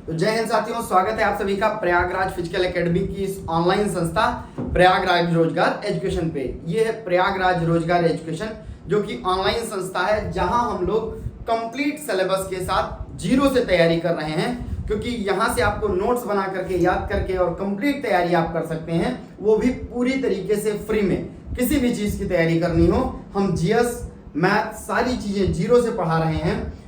तो जय हिंद साथियों, स्वागत है आप सभी का प्रयागराज फिजिकल एकेडमी की इस ऑनलाइन संस्था प्रयागराज रोजगार एजुकेशन पे। ये है प्रयागराज रोजगार एजुकेशन, जो कि ऑनलाइन संस्था है जहां हम लोग कंप्लीट सिलेबस के साथ जीरो से तैयारी कर रहे हैं, क्योंकि यहां से आपको नोट्स बना करके याद करके और कंप्लीट तैयारी आप कर सकते हैं, वो भी पूरी तरीके से फ्री में। किसी भी चीज की तैयारी करनी हो, हम जीएस मैथ सारी चीजें जीरो से पढ़ा रहे हैं।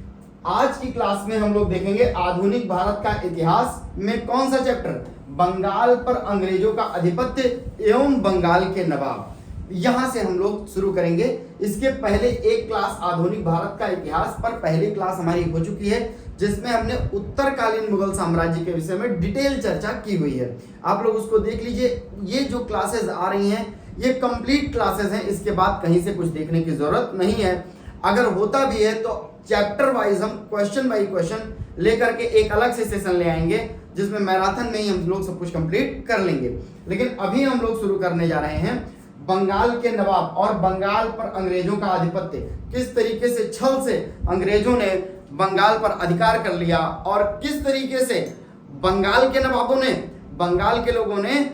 आज की क्लास में हम लोग देखेंगे आधुनिक भारत का इतिहास में कौन सा चैप्टर, बंगाल पर अंग्रेजों का आधिपत्य एवं बंगाल के नवाब। यहां से हम लोग शुरू करेंगे। इसके पहले एक क्लास आधुनिक भारत का इतिहास पर पहली क्लास हमारी हो चुकी है, जिसमें हमने उत्तरकालीन मुगल साम्राज्य के विषय में डिटेल चर्चा की हुई है। आप लोग उसको देख लीजिए। ये जो क्लासेस आ रही हैं ये कंप्लीट क्लासेस हैं, इसके बाद कहीं से कुछ देखने की जरूरत नहीं है। अगर होता भी है तो चैप्टर वाइज हम क्वेश्चन बाय क्वेश्चन लेकर के एक अलग से सेशन ले आएंगे, जिसमें मैराथन में ही हम लोग सब कुछ कंप्लीट कर लेंगे। लेकिन अभी हम लोग शुरू करने जा रहे हैं बंगाल के नवाब और बंगाल पर अंग्रेजों का आधिपत्य। किस तरीके से छल से अंग्रेजों ने बंगाल पर अधिकार कर लिया और किस तरीके से बंगाल के नवाबों ने, बंगाल के लोगों ने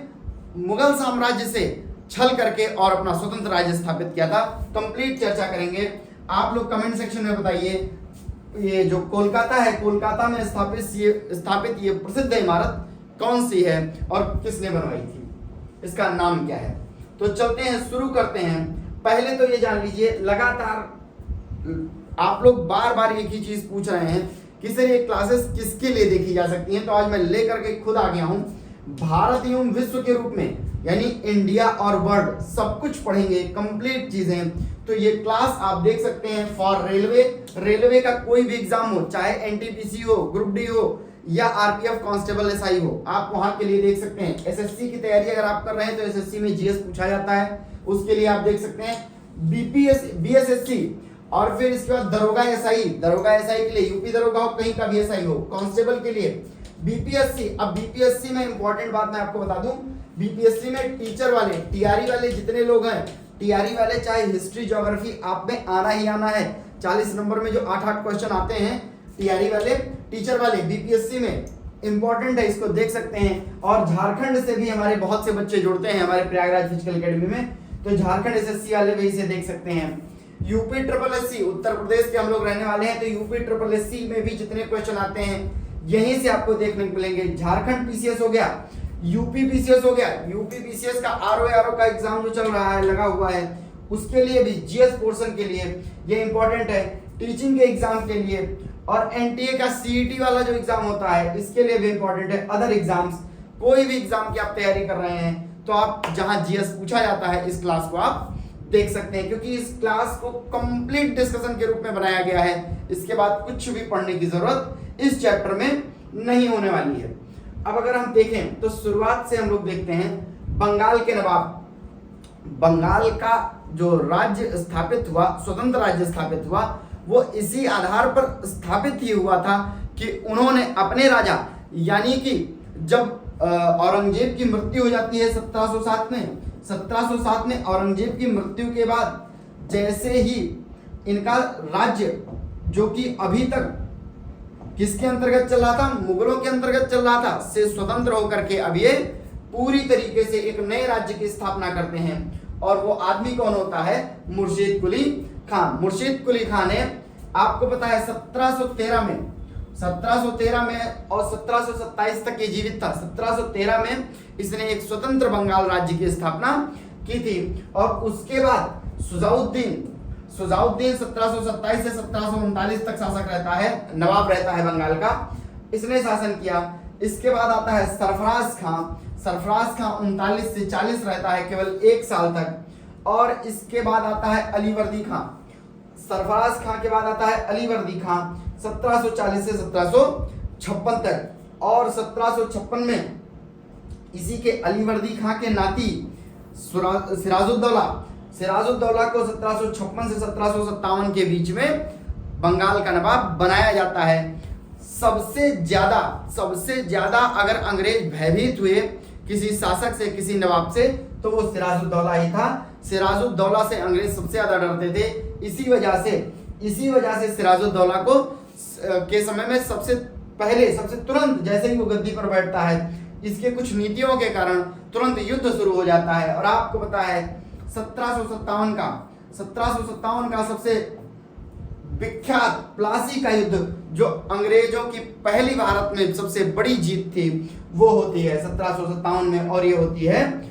मुगल साम्राज्य से छल करके और अपना स्वतंत्र राज्य स्थापित किया था। कंप्लीट चर्चा करेंगे। आप लोग कमेंट सेक्शन में बताइए, ये जो कोलकाता है, कोलकाता में स्थापित ये प्रसिद्ध इमारत कौन सी है और किसने बनवाई थी, इसका नाम क्या है। तो चलते हैं, शुरू करते हैं। पहले तो ये जान लीजिए, लगातार आप लोग बार बार एक ही चीज पूछ रहे हैं कि सर ये क्लासेस किसके लिए देखी जा सकती हैं, तो आज मैं लेकर के खुद आ गया हूं। भारत एवं विश्व के रूप में, यानी इंडिया और वर्ल्ड सब कुछ पढ़ेंगे, कंप्लीट चीजें। तो ये क्लास आप देख सकते हैं फॉर रेलवे का कोई भी एग्जाम हो, चाहे एनटीपीसी हो, ग्रुप डी हो या आरपीएफ कांस्टेबल एसआई हो, आप वहां के लिए देख सकते हैं। एसएससी की तैयारी अगर आप कर रहे हैं तो एसएससी में जीएस पूछा जाता है, उसके लिए आप देख सकते हैं। बीएसएससी और फिर इसके बाद दरोगा एसआई के लिए, यूपी दरोगा हो, कहीं का भी एसआई हो, कांस्टेबल के लिए बीपीएससी। अब बीपीएससी में इंपॉर्टेंट बात मैं आपको बता दूं, बीपीएससी में टीचर वाले, टीआरई वाले जितने लोग हैं, टीआरई वाले चाहे हिस्ट्री ज्योग्राफी आप में आना ही आना है। 40 नंबर में जो 8 क्वेश्चन आते हैं टीआरई वाले, टीचर वाले बीपीएससी में इंपॉर्टेंट है, इसको देख सकते हैं। और झारखंड से भी हमारे बहुत से बच्चे जुड़ते हैं हमारे प्रयागराज फिजिकल एकेडमी में, तो झारखंड एसएससी वाले भी इसे देख सकते हैं। UP triple SC, Uttar Pradesh के हम लोग रहने वाले हैं, तो यूपी ट्रिपल एससी में भी जितने क्वेश्चन आते हैं यहीं से आपको देखने को मिलेंगे। झारखंड पीसीएस हो गया, यूपी पीसीएस हो गया, यूपी पीसीएस का आरओ का एग्जाम जो चल रहा है, लगा हुआ है, उसके लिए भी जीएस पोर्शन के लिए ये इंपॉर्टेंट है। टीचिंग के एग्जाम के लिए और एनटीए का सीईटी वाला जो एग्जाम होता है, इसके लिए भी इंपॉर्टेंट है। अदर एग्जाम्स, कोई भी एग्जाम की आप तैयारी कर रहे हैं तो आप जहां जीएस पूछा जाता है, इस क्लास को आप देख सकते हैं, क्योंकि इस क्लास को कंप्लीट डिस्कशन के रूप में बनाया गया है। इसके बाद कुछ भी पढ़ने की जरूरत इस चैप्टर में नहीं होने वाली है। अब अगर हम देखें तो शुरुआत से हम लोग देखते हैं बंगाल के नवाब। बंगाल का जो राज्य स्थापित हुआ, स्वतंत्र राज्य स्थापित हुआ, वो इसी आधार पर स्थापित ही हुआ था कि उन्होंने अपने राजा, यानी कि जब औरंगजेब की मृत्यु हो जाती है 1707 में औरंगजेब की मृत्यु के बाद, जैसे ही इनका राज्य जो कि अभी तक किसके अंतर्गत चल रहा था, मुगलों के अंतर्गत चल रहा था, से स्वतंत्र होकर के अब ये पूरी तरीके से एक नए राज्य की स्थापना करते हैं। और वो आदमी कौन होता है, मुर्शीद कुली खान। मुर्शीद कुली खान ने, आपको पता है 1713 में और 1727 तक ये जीवित था। 1713 में इसने एक स्वतंत्र बंगाल राज्य की स्थापना की थी। और उसके बाद सुजाउद्दीन 1727 से 1739 तक शासक रहता है, नवाब रहता है बंगाल का, इसने शासन किया। इसके बाद आता है सरफराज खां 39 से 40 रहता है, केवल 1 साल तक। और इसके बाद आता है अलीवर्दी खां। सरफराज खां के बाद आता है अलीवर्दी खां 1740 से 1756 तक। और 1756 में इसी के अलीवर्दी खां के नाती सिराजुद्दौला को 1756 से 1757 के बीच में बंगाल का नवाब बनाया जाता है। सबसे ज्यादा अगर अंग्रेज भयभीत हुए किसी शासक से, किसी नवाब से, तो वो सिराजुद्दौला ही था। सिराजुद्दौला से अंग्रेज सबसे ज्यादा डरते थे। इसी वजह से सिराजुद्दौला को के समय में सबसे पहले सबसे तुरंत जैसे ही वो गद्दी पर बैठता है, इसके कुछ नीतियों के कारण तुरंत युद्ध शुरू हो जाता है। और आपको पता है 1757 का सबसे विख्यात प्लासी का युद्ध, जो अंग्रेजों की पहली भारत में सबसे बड़ी जीत थी, वो होती है 1757 में, और ये होती है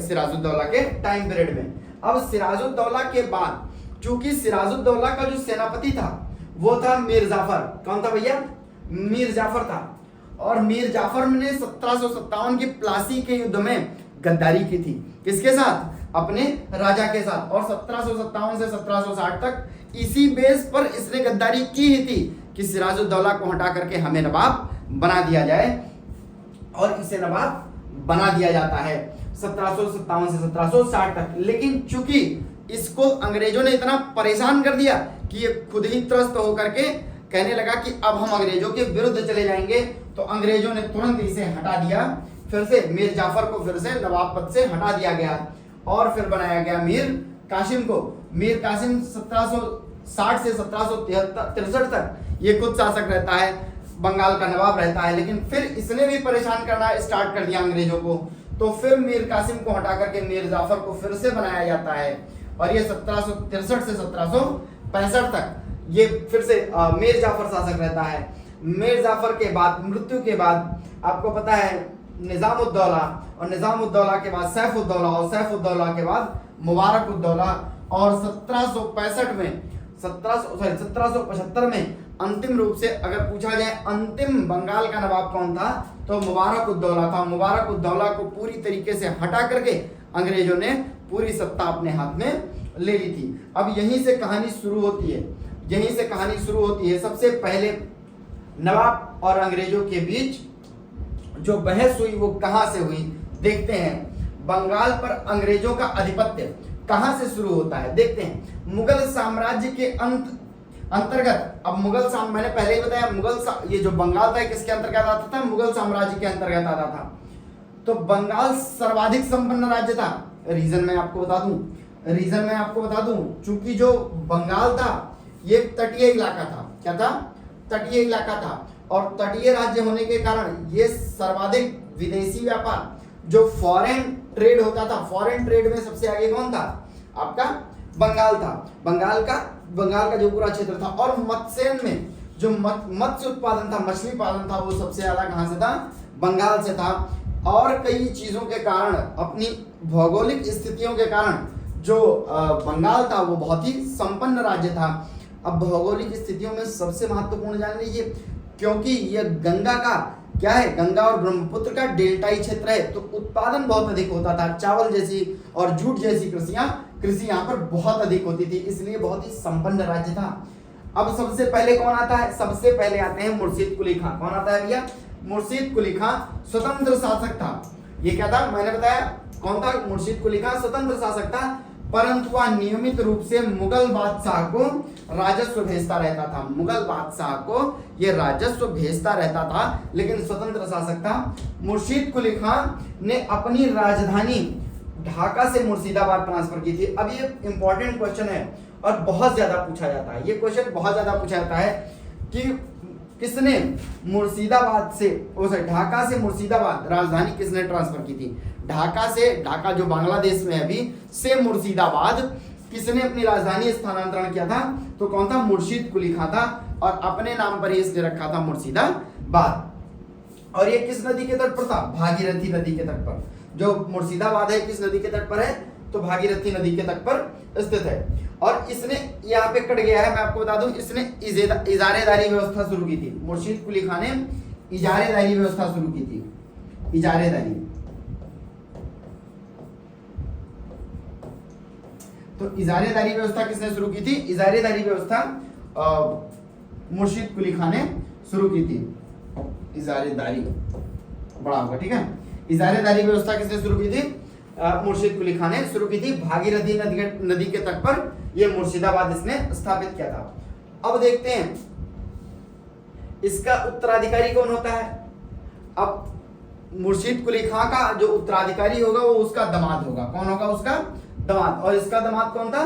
सिराजुद्दौला के टाइम पीरियड में। अब सिराजुद्दौला के बाद, चूंकि सिराजुद्दौला का जो सेनापति था वो था मीर जाफर। कौन था भैया? मीर जाफर था। और मीर जाफर ने 1757 की प्लासी के युद्ध में गद्दारी की थी। किसके साथ? अपने राजा के साथ। और 1757 से 1760 तक इसी बेस पर इसने गद्दारी की ही थी कि सिराजुद्दौला को हटा करके हमें नवाब बना दिया जाए, और इसे नवाब बना दिया जाता है 1757 से 1760 तक। लेकिन चूंकि इसको अंग्रेजों ने इतना परेशान कर दिया कि ये खुद ही त्रस्त होकर के कहने लगा कि अब हम अंग्रेजों के विरुद्ध चले जाएंगे, तो अंग्रेजों ने तुरंत इसे हटा दिया। फिर से मीर जाफर को फिर से नवाब पद से हटा दिया गया, और फिर बनाया गया मीर कासिम को। मीर कासिम 1760 से 1763 तक ये खुद शासक रहता है, बंगाल का नवाब रहता है। लेकिन फिर इसने भी परेशान करना स्टार्ट कर दिया अंग्रेजों को, तो फिर मीर कासिम को हटा करके मीर जाफर को फिर से बनाया जाता है। और ये 1763 से 1765 तक ये फिर से मीर जाफर शासक रहता है। मीर जाफर के बाद, मृत्यु के बाद, आपको पता है निजामुद्दौला, और निजामुद्दौला के बाद सैफुद्दौला, और सैफुद्दौला के बाद मुबारकुद्दौला। और 1775 में अंतिम रूप से अगर पूछा जाए अंतिम बंगाल का नवाब कौन था, तो मुबारकुद्दौला था। मुबारकुद्दौला को पूरी तरीके से हटा करके अंग्रेजों ने पूरी सत्ता अपने हाथ में ले ली थी। अब यहीं से कहानी शुरू होती है, सबसे पहले नवाब और अंग्रेजों के बीच जो बहस हुई वो कहां से हुई देखते हैं। बंगाल पर अंग्रेजों का आधिपत्य कहां से शुरू होता है देखते हैं। मुगल साम्राज्य के अंतर्गत, अब मैंने पहले ही बताया ये जो बंगाल था किसके अंतर्गत आता था? मुगल साम्राज्य के अंतर्गत आता था। तो बंगाल सर्वाधिक संपन्न राज्य था। रीजन मैं आपको बता दूं, चूंकि जो बंगाल था ये तटीय इलाका था। क्या था? तटीय इलाका था। और तटीय राज्य होने के कारण ये सर्वाधिक विदेशी व्यापार, जो फॉरेन ट्रेड होता था, फॉरेन ट्रेड में सबसे आगे कौन था? आपका बंगाल था। बंगाल का जो पूरा क्षेत्र था। और मत्स्यन में जो मत्स्य उत्पादन था, मछली पालन था, वो सबसे ज्यादा कहां से था? बंगाल से था। और कई चीजों के कारण, अपनी भौगोलिक स्थितियों के कारण जो बंगाल था वो बहुत ही संपन्न राज्य था। अब भौगोलिक स्थितियों में सबसे महत्वपूर्ण जान लीजिए, क्योंकि यह गंगा का क्या है? गंगा और ब्रह्मपुत्र का डेल्टाई क्षेत्र है, तो उत्पादन बहुत अधिक होता था। चावल जैसी और जूट जैसी कृषि यहाँ पर बहुत अधिक होती थी, इसलिए बहुत ही संपन्न राज्य था। अब सबसे पहले कौन आता है? सबसे पहले आते हैं मुर्शीद कुली खां। कौन आता है भैया? मुर्शीद कुली खां स्वतंत्र शासक था। ये क्या था? मैंने बताया कौन था? मुर्शीद कुली खां स्वतंत्र शासक था, परंतु वह नियमित रूप से मुगल बादशाह को राजस्व भेजता रहता था। मुगल बादशाह को यह राजस्व भेजता रहता था, लेकिन स्वतंत्र शासक था। मुर्शीद कुली खां ने अपनी राजधानी ढाका से मुर्शिदाबाद ट्रांसफर की थी। अब ये इंपॉर्टेंट क्वेश्चन है और बहुत ज्यादा पूछा जाता है। ये क्वेश्चन बहुत ज्यादा पूछा जाता है कि किसने ढाका से मुर्शिदाबाद राजधानी किसने ट्रांसफर की थी? ढाका जो बांग्लादेश में है अभी, से मुर्शिदाबाद किसने अपनी राजधानी स्थानांतरण किया था? तो कौन था? मुर्शीद कुली खां था। और अपने नाम पर ही इसने रखा था मुर्शिदाबाद। और ये किस नदी के तट पर था? भागीरथी नदी के तट पर। जो मुर्शिदाबाद है किस नदी के तट पर है? तो भागीरथी नदी के तट पर स्थित है। और इसने यहाँ पे कट गया है, मैं आपको बता दूं, इसने इजारेदारी व्यवस्था शुरू की थी। मुर्शीद कुली खां ने इजारेदारी व्यवस्था शुरू की थी। इजारेदारी, तो इजारेदारी व्यवस्था किसने शुरू की थी? इजारेदारी व्यवस्था मुर्शीद कुली खां ने शुरू की थी। इजारेदारी बड़ा होगा, ठीक है। इजारेदारी व्यवस्था किसने शुरू की थी? मुर्शीद कुली खां ने शुरू की थी। भागीरथी नदी के तट पर यह मुर्शिदाबाद इसने स्थापित किया था। अब देखते हैं इसका उत्तराधिकारी कौन होता है। अब मुर्शीद कुली खां का जो उत्तराधिकारी होगा वो उसका दामाद होगा। कौन होगा? उसका दामाद। और इसका दामाद कौन था?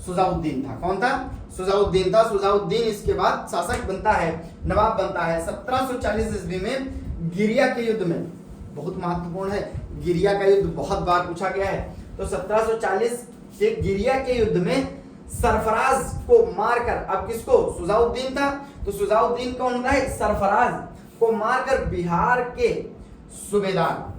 सुजाउद्दीन था। कौन था? सुजाउद्दीन था। सुजाउद्दीन इसके बाद शासक बनता है, नवाब बनता है। 1740 ईस्वी में गिरिया के युद्ध में, बहुत महत्वपूर्ण है, गिरिया का युद्ध बहुत बार पूछा गया है। तो 1740 के गिरिया के युद्ध में सरफराज को मारकर, अब किसको, सुजाउद्दीन था, तो सुजाउद्दीन कौन होता है, सरफराज को मारकर बिहार के सूबेदार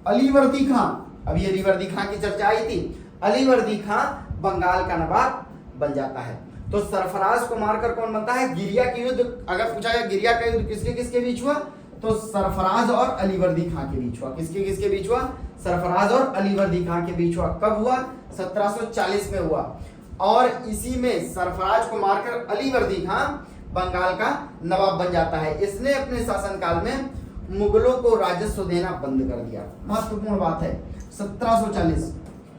अलीवर्दी खां, अभी अलीवर्दी खां की चर्चा आई थी, अलीवर्दी खां बंगाल का नवाब बन जाता है। तो सरफराज को मारकर कौन बनता है, गिरिया के युद्ध, अगर पूछा गया गिरिया का युद्ध किसके किसके बीच हुआ, तो सरफराज और अलीवर्दी खां के बीच हुआ। किसके किसके बीच हुआ, सरफराज और अलीवर्दी खां के बीच हुआ। कब हुआ, 1740 में हुआ। और इसी में सरफराज को मारकर अलीवर्दी खां बंगाल का नवाब बन जाता है। इसने अपने शासनकाल में मुगलों को राजस्व देना बंद कर दिया। महत्वपूर्ण बात है। 1740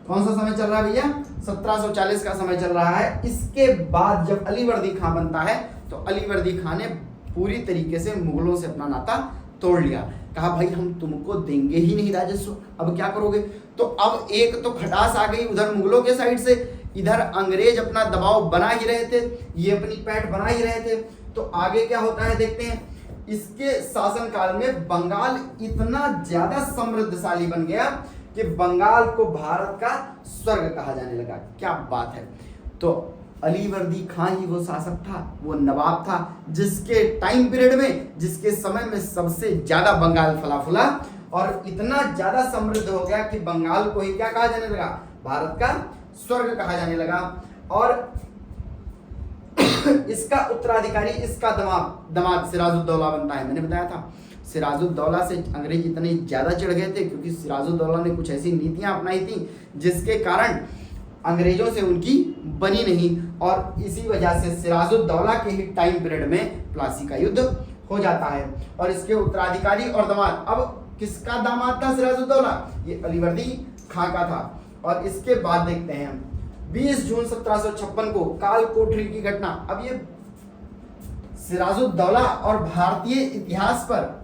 कौन सा समय चल रहा है भैया, 1740 का समय चल रहा है। इसके बाद जब अलीवर्दी खां बनता है तो अलीवर्दी खां ने पूरी तरीके से मुगलों से अपना नाता तोड़ लिया। कहा भाई हम तुमको देंगे ही नहीं राजस्व, अब क्या करोगे। तो अब एक तो खटास आ गई उधर मुगलों के साइड से, इधर अंग्रेज अपना दबाव बना ही रहे थे, ये अपनी पैठ बना ही रहे थे। तो आगे क्या होता है देखते हैं। इसके शासनकाल में बंगाल इतना ज्यादा समृद्धशाली बन गया कि बंगाल को भारत का स्वर्ग कहा जाने लगा। क्या बात है। तो अलीवर्दी खां ही वो शासक था, वो नवाब था जिसके टाइम पीरियड में, जिसके समय में सबसे ज्यादा बंगाल फला फूला और इतना ज्यादा समृद्ध हो गया कि बंगाल को ही क्या कहा जाने लगा, भारत का स्वर्ग कहा जाने लगा। और इसका उत्तराधिकारी, इसका दामाद सिराजुद्दौला बनता है। मैंने बताया था सिराजुद्दौला से अंग्रेज इतने ज्यादा चिढ़ गए थे क्योंकि सिराजुद्दौला ने कुछ ऐसी नीतियां अपनाई थी जिसके कारण अंग्रेजों से उनकी बनी नहीं, और इसी वजह से सिराजुद्दौला के ही टाइम पीरियड में प्लासी का युद्ध हो जाता है। और इसके उत्तराधिकारी और दामाद, अब किसका दामाद था सिराजुद्दौला, ये अलीवर्दी खां का था। और इसके बाद देखते हैं 20 जून 1756 को काल कोठरी की घटना। अब ये सिराजुद्दौला और भारतीय इतिहास पर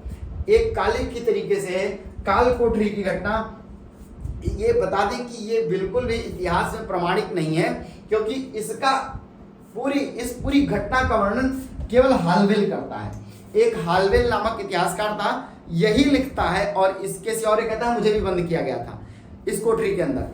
एक कालिक की तरीके से है। काल कोठरी की घटना, ये बता दें कि ये बिल्कुल भी इतिहास में प्रमाणित नहीं है क्योंकि इसका इस पूरी घटना का वर्णन केवल हालवेल करता है। एक हालवेल नामक इतिहासकार था, यही लिखता है और इसके सिवा और कहता है मुझे भी बंद किया गया था इस कोठरी के अंदर।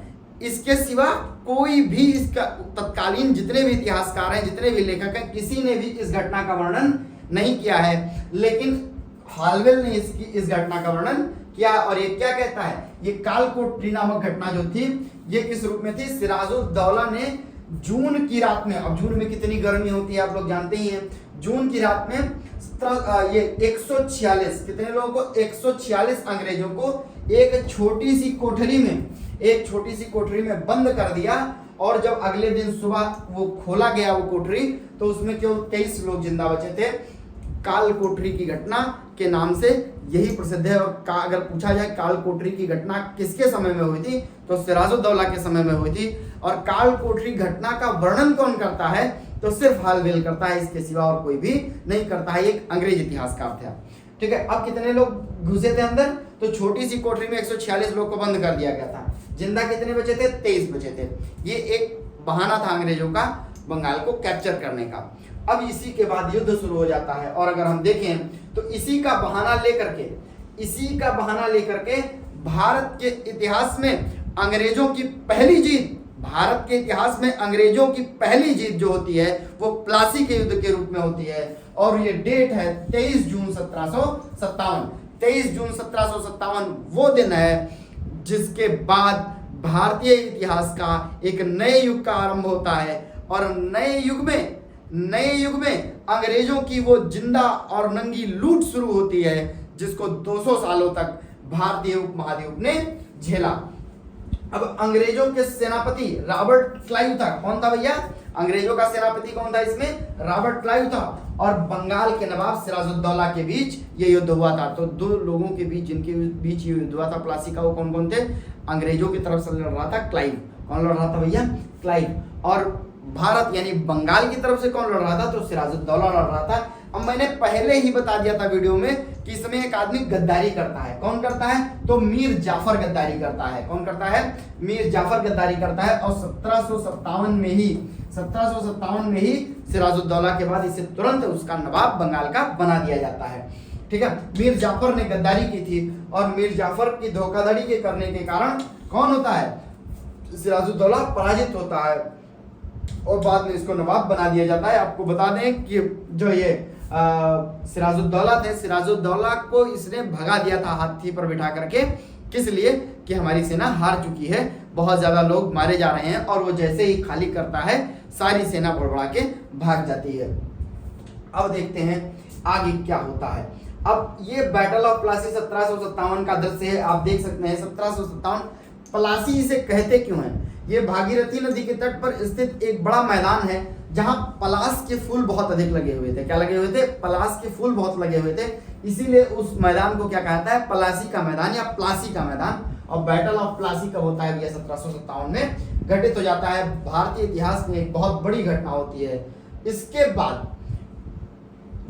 इसके सिवा कोई भी, इसका तत्कालीन जितने भी इतिहासकार हैं, जितने भी लेखक हैं, किसी ने भी इस घटना का वर्णन नहीं किया है। लेकिन हालवेल ने इस घटना का वर्णन किया और ये क्या कहता है, ये काल कोठरी नामक घटना जो थी ये किस रूप में थी, सिराजुद्दौला ने जून की रात में, अब जून में कितनी गर्मी होती है आप लोग जानते ही हैं, जून की रात में ये 146 कितने लोगों को, 146 अंग्रेजों को एक छोटी सी कोठरी में बंद कर दिया। और जब अगले दिन सुबह वो खोला गया वो कोठरी, तो उसमें केवल 23 लोग जिंदा बचे थे। काल कोठरी की घटना के नाम से यही प्रसिद्ध है। और अगर पूछा जाए काल कोठरी की घटना किसके समय में हुई थी, तो सिराजुद्दौला के समय में हुई थी। और काल कोठरी घटना का वर्णन कौन करता है, तो सिर्फ हालवेल करता है, इसके सिवा और कोई भी नहीं करता है। एक अंग्रेज इतिहासकार था। ठीक है, अब कितने लोग घुसे थे अंदर, तो छोटी सी कोठरी में 146 लोग को बंद कर दिया गया था। जिंदा कितने बचे थे, 23 बचे थे। ये एक बहाना था अंग्रेजों का बंगाल को कैप्चर करने का। अब इसी के बाद युद्ध शुरू हो जाता है। और अगर हम देखें तो इसी का बहाना लेकर के भारत के इतिहास में अंग्रेजों की पहली जीत, भारत के इतिहास में अंग्रेजों की पहली जीत जो होती है वो प्लासी के युद्ध के रूप में होती है। और ये डेट है 23 जून 1757। 23 जून 1757 वो दिन है जिसके बाद भारतीय इतिहास का एक नए युग का आरंभ होता है। और नए युग में अंग्रेजों की वो जिंदा और नंगी लूट शुरू होती है जिसको 200 सालों तक भारतीय उपमहाद्वीप ने झेला। अब अंग्रेजों के सेनापति रॉबर्ट क्लाइव था। कौन था भैया, अंग्रेजों का सेनापति कौन था इसमें, रॉबर्ट क्लाइव था। और बंगाल के नवाब सिराजुद्दौला के बीच ये युद्ध हुआ था। तो दो लोगों के बीच, जिनके बीच ये युद्ध हुआ था प्लासी का, वो कौन कौन थे, अंग्रेजों की तरफ से लड़ रहा था क्लाइव। कौन लड़ रहा था भैया, क्लाइव। और भारत यानी बंगाल की तरफ से कौन लड़ रहा था, तो सिराजुद्दौला लड़ रहा था। अब मैंने पहले ही बता दिया था वीडियो में कि इसमें एक आदमी गद्दारी करता है। कौन करता है? तो मीर जाफर गद्दारी करता है। कौन करता है? मीर जाफर गद्दारी करता है। और 1757 में ही सिराजुद्दौला के बाद इसे तुरंत उसका नवाब बंगाल का बना दिया जाता है। ठीक है, मीर जाफर ने गद्दारी की थी और मीर जाफर की धोखाधड़ी के करने के कारण कौन होता है? सिराजुद्दौला पराजित होता है और बाद में इसको नवाब बना दिया जाता है। आपको बता दें कि जो ये सिराजुद्दौला थे, सिराजुद्दौला को इसने भगा दिया था हाथी पर बिठा करके। किस लिए? कि हमारी सेना हार चुकी है, बहुत ज्यादा लोग मारे जा रहे हैं। और वो जैसे ही खाली करता है सारी सेना भड़बड़ा के भाग जाती है। अब देखते हैं आगे क्या होता है। अब ये बैटल ऑफ प्लासी 1757 का दृश्य है। आप देख सकते हैं 1757। प्लासी इसे कहते क्यों हैं? ये भागीरथी नदी के तट पर स्थित एक बड़ा मैदान है जहां पलास के फूल बहुत अधिक लगे हुए थे। क्या लगे हुए थे? पलास के फूल बहुत लगे हुए थे, इसीलिए उस मैदान को क्या कहता है? प्लासी का मैदान या प्लासी का मैदान। और बैटल ऑफ प्लासी कब होता है? 1757 में घटित हो जाता है। भारतीय इतिहास में एक बहुत बड़ी घटना होती है। इसके बाद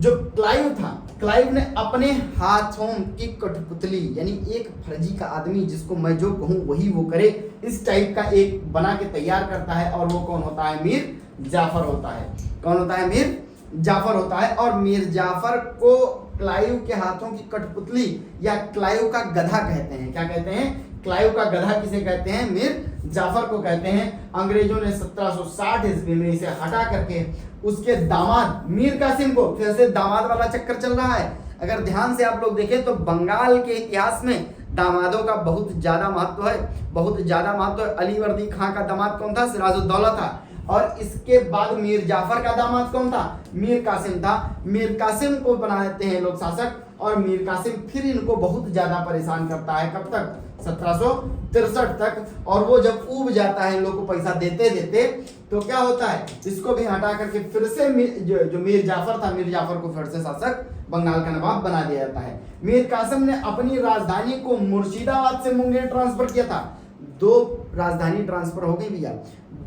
जो क्लाइव था, क्लाइव ने अपने हाथों की कठपुतली, यानी एक फर्जी का आदमी जिसको मैं जो कहूं वही वो करे, इस टाइप का एक बना के तैयार करता है। और वो कौन होता है? मीर जाफर होता है। कौन होता है? मीर जाफर होता है। और मीर जाफर को क्लाइव के हाथों की कठपुतली या क्लाइव का गधा कहते हैं। क्या कहते हैं? क्लाइव का गधा किसे कहते हैं? मीर जाफर को कहते हैं। अंग्रेजों ने 1760 ईस्वी में इसे हटा करके उसके दामाद मीर कासिम को, फिर से दामाद वाला चक्कर चल रहा है। अगर ध्यान से आप लोग देखें तो बंगाल के इतिहास में दामादों का बहुत ज्यादा महत्व है, बहुत ज्यादा महत्व है। अली वर्दी खां का दामाद कौन था? सिराजुद्दौला था। और इसके बाद मीर जाफर का दामाद कौन था? मीर कासिम था। मीर कासिम को बना देते हैं लोग शासक और मीर कासिम फिर इनको बहुत ज्यादा परेशान करता है। कब तक? 1763 तक। और वो जब ऊब जाता है इन लोग को पैसा देते देते तो क्या होता है? इसको भी हटा करके फिर से जो मीर जाफर था, मीर जाफर को फिर से शासक बंगाल का नवाब बना दिया जाता है। मीर कासिम ने अपनी राजधानी को मुर्शिदाबाद से मुंगेर ट्रांसफर किया था। दो राजधानी ट्रांसफर हो गई भैया,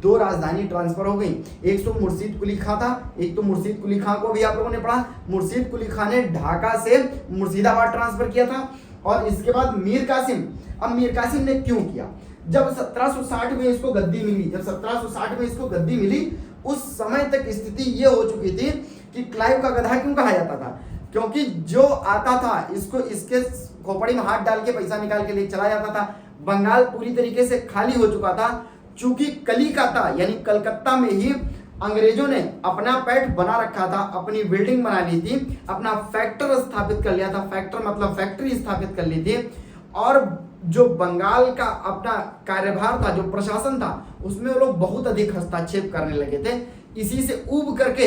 दो राजधानी ट्रांसफर हो गई। एक तो मुर्शीद कुली खां था, एक तो मुर्शीद कुली खां को भी आप लोगों ने पढ़ा। मुर्शीद कुली खां ने ढाका से मुर्शिदाबाद ट्रांसफर किया था। और इसके बाद मीर कासिम, अब मीर कासिम ने क्यों किया? जब 1760 में इसको गद्दी मिली, जब 1760 में इसको गद्दी मिली, उस समय तक स्थिति ये हो चुकी थी कि क्लाइव का गधा क्यों कहा जाता था? क्योंकि जो आता था इसको इसके खोपड़ी में हाथ डाल के पैसा निकाल के ले चला जाता था। बंगाल पूरी तरीके से खाली हो चुका था। चूंकि कलिकता यानी कलकत्ता में ही अंग्रेजों ने अपना पैठ बना रखा था, अपनी बिल्डिंग बना ली थी, अपना फैक्टर स्थापित कर लिया था। फैक्टर मतलब फैक्ट्री स्थापित कर ली थी। और जो बंगाल का अपना कार्यभार था, जो प्रशासन था, उसमें वो लोग बहुत अधिक हस्तक्षेप करने लगे थे। इसी से ऊब करके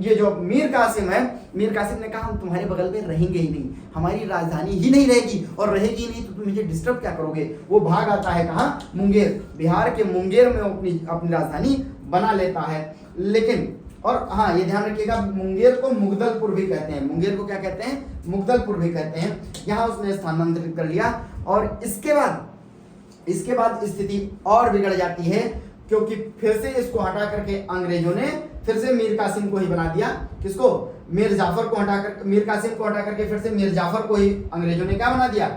ये जो मीर कासिम है, मीर कासिम ने कहा हम तुम्हारे बगल में रहेंगे ही नहीं, हमारी राजधानी ही नहीं रहेगी, और रहेगी ही नहीं तो तुम मुझे डिस्टर्ब क्या करोगे। वो भाग आता है कहाँ? मुंगेर। बिहार के मुंगेर में अपनी राजधानी बना लेता है। लेकिन और हाँ, ये ध्यान रखिएगा, मुंगेर को मुगदलपुर भी कहते हैं। मुंगेर को क्या कहते हैं? मुगदलपुर भी कहते हैं। यहाँ उसने स्थानांतरित कर लिया। और इसके बाद स्थिति और बिगड़ जाती है, क्योंकि फिर से इसको हटा करके अंग्रेजों ने फिर से मीर कासिम को ही बना दिया। किसको? मीर जाफर को हटाकर, मीर कासिम को हटा करके फिर से मीर जाफर को ही अंग्रेजों ने क्या बना दिया?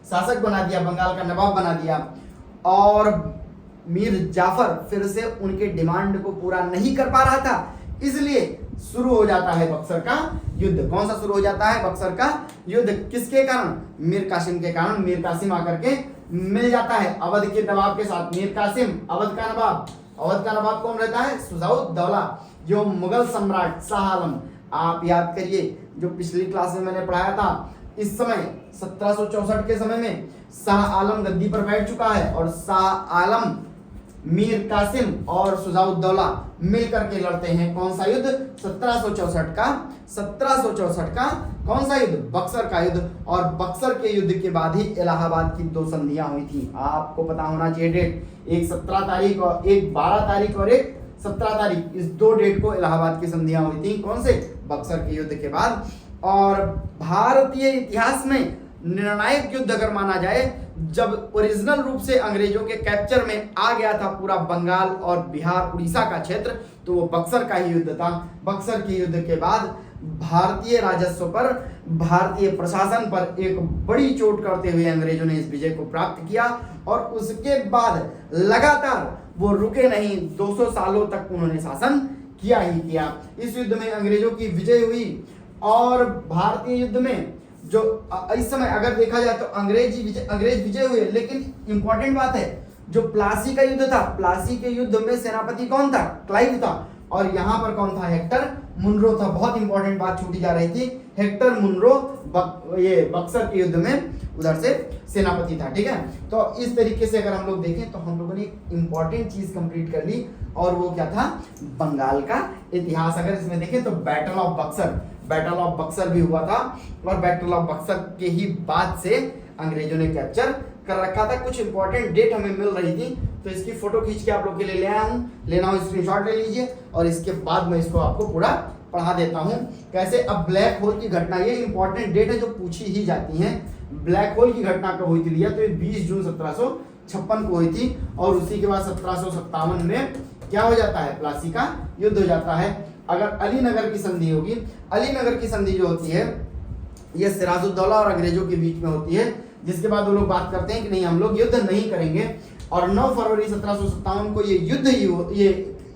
शासक बना दिया, बंगाल का नवाब बना दिया। और मीर जाफर फिर से उनके डिमांड को पूरा नहीं कर पा रहा था, इसलिए शुरू हो जाता है बक्सर का युद्ध। कौन सा शुरू हो जाता है? बक्सर का युद्ध। किसके कारण? मीर कासिम के कारण। मीर कासिम आकर के मिल जाता है अवध के नवाब के साथ। मीर कासिम अवध का नवाब। अवध का नवाब कौन रहता है? सुजाउद्दौला, जो मुगल सम्राट शाह आलम। आप याद करिए, जो पिछली क्लास में मैंने पढ़ाया था, इस समय 1764 के समय में शाह आलम गद्दी पर बैठ चुका है और शाह आलम, मीर कासिम और सुजाउद्दौला मिलकर के लड़ते हैं। कौन सा युद्ध? 1764 का कौन सा युद्ध? बक्सर का युद्ध। और बक्सर के युद्ध के बाद ही इलाहाबाद की दो संधियां हुई थी। आपको पता होना चाहिए डेट, एक 17 तारीख और एक 12 तारीख और एक 17 तारीख, इस दो डेट को इलाहाबाद की संधियां हुई थी। कौन से? बक्सर के युद्ध के बाद। और भारतीय इतिहास में निर्णायक युद्ध अगर माना जाए, जब ओरिजिनल रूप से अंग्रेजों के कैप्चर में आ गया था पूरा बंगाल और बिहार उड़ीसा का क्षेत्र, तो वो बक्सर का ही युद्ध था। बक्सर के युद्ध के बाद भारतीय राजस्व पर, भारतीय प्रशासन पर एक बड़ी चोट करते हुए अंग्रेजों ने इस विजय को प्राप्त किया और उसके बाद लगातार वो रुके नहीं, 200 सालों तक उन्होंने शासन किया ही किया। इस युद्ध में अंग्रेजों की विजय हुई और भारतीय युद्ध में जो इस समय अगर देखा जाए तो अंग्रेज विजय हुए, लेकिन इंपॉर्टेंट बात है जो प्लासी का युद्ध था, प्लासी के युद्ध में सेनापति कौन था? क्लाइव था। और यहाँ पर कौन था? हेक्टर मुनरो था। बहुत इंपॉर्टेंट बात छूटी जा रही थी, हेक्टर मुनरो ये बक्सर के युद्ध में उधर से सेनापति था। ठीक है, तो इस तरीके से अगर हम लोग देखें तो हम लोगों ने एक इंपॉर्टेंट चीज कंप्लीट कर ली और वो क्या था? बंगाल का इतिहास। अगर इसमें देखें तो बैटल ऑफ बक्सर भी हुआ था और बैटल ऑफ बक्सर के ही बाद से अंग्रेजों ने कैप्चर कर रखा था। कुछ इंपॉर्टेंट डेट हमें मिल रही थी तो इसकी फोटो खींच के आप लोग के लिए ले आया हूँ, लेना हो स्क्रीनशॉट ले लीजिए और इसके बाद मैं इसको आपको पूरा पढ़ा देता हूँ कैसे। अब ब्लैक होल की घटना, ये इंपॉर्टेंट डेट है जो पूछी ही जाती है। ब्लैक होल की घटना कब हुई थी लिया तो ये 20 जून 1756 को हुई थी और उसी के बाद 1757 में क्या हो जाता है? प्लासी का युद्ध हो जाता है। अगर अलीनगर की संधि होगी, अलीनगर की संधि जो होती है ये सिराजुद्दौला और अंग्रेजों के बीच में होती है, जिसके बाद वो लोग बात करते हैं कि नहीं हम लोग युद्ध नहीं करेंगे और 9 फरवरी 1757 को ये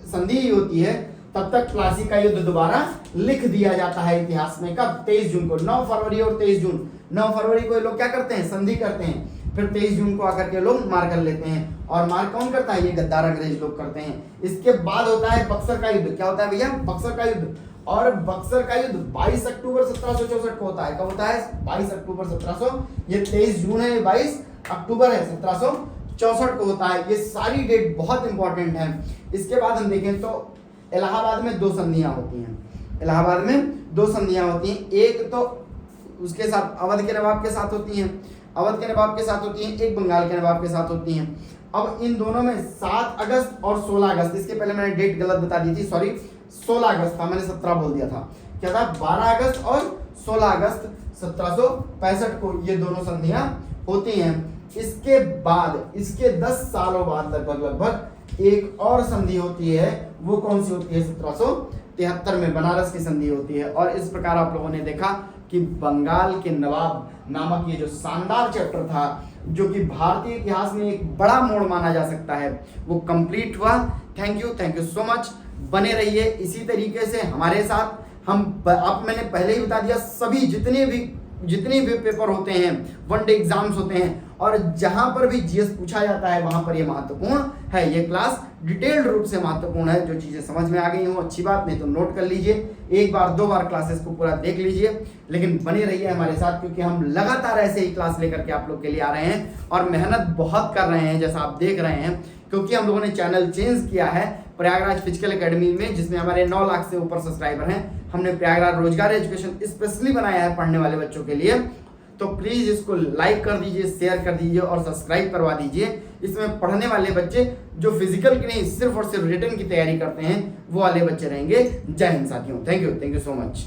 संधि ही होती है। तब तक प्लासी का युद्ध दोबारा लिख दिया जाता है इतिहास में। कब? 23 जून को। 9 फरवरी और 23 जून, 9 फरवरी को ये लोग क्या करते हैं? संधि करते हैं, फिर 23 जून को आकर के लोग मार कर लेते हैं और मार कौन करता है? ये गद्दार अंग्रेज लोग करते हैं। इसके बाद होता है बक्सर का युद्ध। क्या होता है भैया? बक्सर का युद्ध। और बक्सर का युद्ध 22 अक्टूबर 1764 को होता है। कब होता है? 22 अक्टूबर 1700, ये 23 जून है, 22 अक्टूबर है 1764 को होता है। ये सारी डेट बहुत इंपॉर्टेंट है। इसके बाद हम देखें तो इलाहाबाद में 2 संधियां होती हैं। इलाहाबाद में 2 संधियां होती हैं। एक तो उसके साथ अवध के नवाब के साथ होती हैं, अवध के नवाब के साथ होती हैं, एक बंगाल के नवाब के साथ होती हैं। अब इन दोनों में 7 अगस्त और 16 अगस्त, इसके पहले मैंने डेट गलत बता दी थी, सॉरी 16 अगस्त था, मैंने 17 बोल दिया था। क्या था? 12 अगस्त और 16 अगस्त 1765 को ये दोनों संधियां होती हैं। इसके बाद इसके 10 सालों बाद लगभग एक और संधि होती है। वो कौन सी होती है? 1773 में बनारस की संधि होती है। और इस प्रकार आप लोगों ने देखा कि बंगाल के नवाब नामक ये जो शानदार चैप्टर था, जो कि भारतीय इतिहास में एक बड़ा मोड़ माना जा सकता है, वो कंप्लीट हुआ। Thank you so much. बने रहिए इसी तरीके से हमारे साथ। अब मैंने पहले ही बता दिया, सभी जितने भी पेपर होते हैं, वनडे एग्जाम्स होते हैं और जहां पर भी जीएस पूछा जाता है वहां पर ये महत्वपूर्ण है। ये क्लास डिटेल्ड रूप से महत्वपूर्ण है। जो चीजें समझ में आ गई हो अच्छी बात, नहीं तो नोट कर लीजिए, 1 बार 2 बार क्लासेस को पूरा देख लीजिए। लेकिन बने रहिए हमारे साथ क्योंकि हम लगातार ऐसे ही क्लास लेकर के आप लोग के लिए आ रहे हैं और मेहनत बहुत कर रहे हैं, जैसा आप देख रहे हैं। क्योंकि हम लोगों ने चैनल चेंज किया है प्रयागराज फिजिकल एकेडमी में, जिसमें हमारे 9 लाख से ऊपर सब्सक्राइबर हैं। हमने प्रयागराज रोजगार एजुकेशन स्पेशली बनाया है पढ़ने वाले बच्चों के लिए। तो प्लीज इसको लाइक कर दीजिए, शेयर कर दीजिए और सब्सक्राइब करवा दीजिए। इसमें पढ़ने वाले बच्चे जो फिजिकल की नहीं सिर्फ और सिर्फ रिटन की तैयारी करते हैं वो वाले बच्चे रहेंगे। जय हिंद साथियों, थैंक यू सो मच।